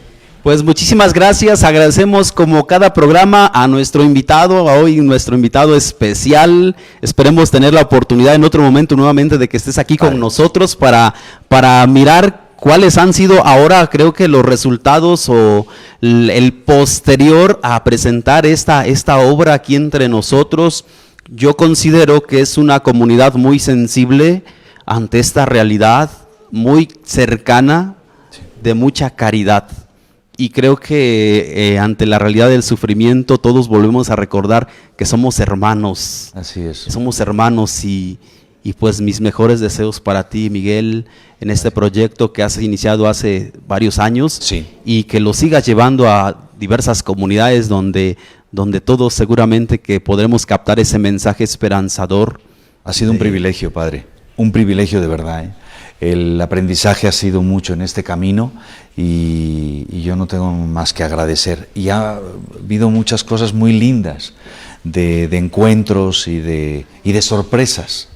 S1: Pues muchísimas gracias, agradecemos como cada programa a nuestro invitado, a hoy nuestro invitado especial. Esperemos tener la oportunidad en otro momento nuevamente de que estés aquí con nosotros para mirar cuáles han sido ahora, creo que los resultados o el posterior a presentar esta obra aquí entre nosotros. Yo considero que es una comunidad muy sensible ante esta realidad, muy cercana, de mucha caridad. Y creo que ante la realidad del sufrimiento todos volvemos a recordar que somos hermanos.
S2: Así es.
S1: Somos hermanos y pues mis mejores deseos para ti, Miguel, en este proyecto que has iniciado hace varios años.
S2: Sí.
S1: Y que lo sigas llevando a diversas comunidades donde todos seguramente que podremos captar ese mensaje esperanzador.
S2: Ha sido un privilegio, Padre, un privilegio de verdad, ¿eh? El aprendizaje ha sido mucho en este camino y yo no tengo más que agradecer. Y ha habido muchas cosas muy lindas de encuentros y de sorpresas.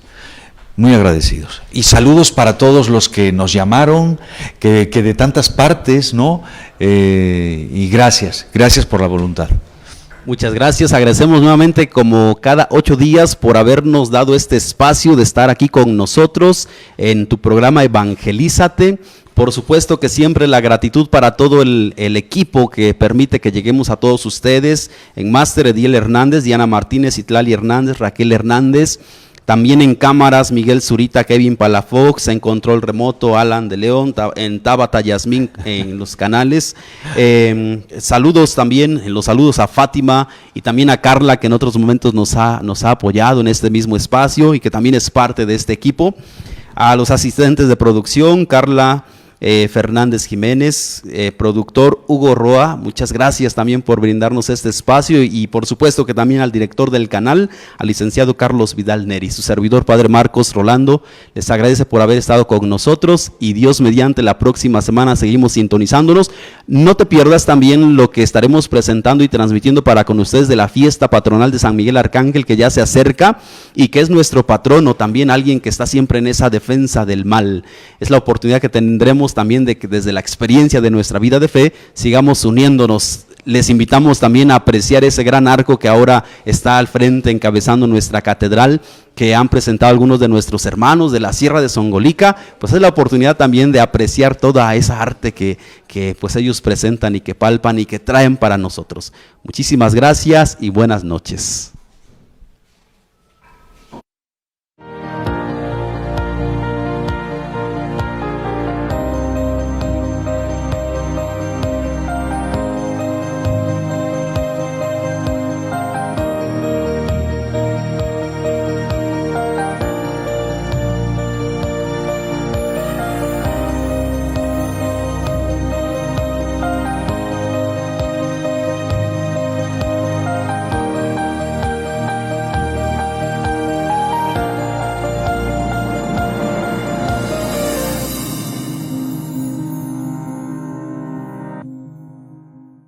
S2: Muy agradecidos. Y saludos para todos los que nos llamaron, que de tantas partes, ¿no? Y gracias por la voluntad.
S1: Muchas gracias, agradecemos nuevamente como cada 8 días por habernos dado este espacio de estar aquí con nosotros en tu programa Evangelízate. Por supuesto que siempre la gratitud para todo el equipo que permite que lleguemos a todos ustedes. En Máster, Ediel Hernández, Diana Martínez, Itlali Hernández, Raquel Hernández. También en cámaras, Miguel Zurita, Kevin Palafox, en control remoto, Alan de León, en Tabata Yasmín en los canales. Saludos también, los saludos a Fátima y también a Carla, que en otros momentos nos ha apoyado en este mismo espacio y que también es parte de este equipo. A los asistentes de producción, Carla Fernández Jiménez, productor Hugo Roa, muchas gracias también por brindarnos este espacio y por supuesto que también al director del canal, al licenciado Carlos Vidal Neri. Su servidor Padre Marcos Rolando les agradece por haber estado con nosotros y Dios mediante la próxima semana seguimos sintonizándonos. No te pierdas también lo que estaremos presentando y transmitiendo para con ustedes de la fiesta patronal de San Miguel Arcángel, que ya se acerca y que es nuestro patrono, también alguien que está siempre en esa defensa del mal. Es la oportunidad que tendremos también de que desde la experiencia de nuestra vida de fe sigamos uniéndonos. Les invitamos también a apreciar ese gran arco que ahora está al frente encabezando nuestra catedral, que han presentado algunos de nuestros hermanos de la Sierra de Songolica. Pues es la oportunidad también de apreciar toda esa arte que pues ellos presentan y que palpan y que traen para nosotros. Muchísimas gracias y buenas noches.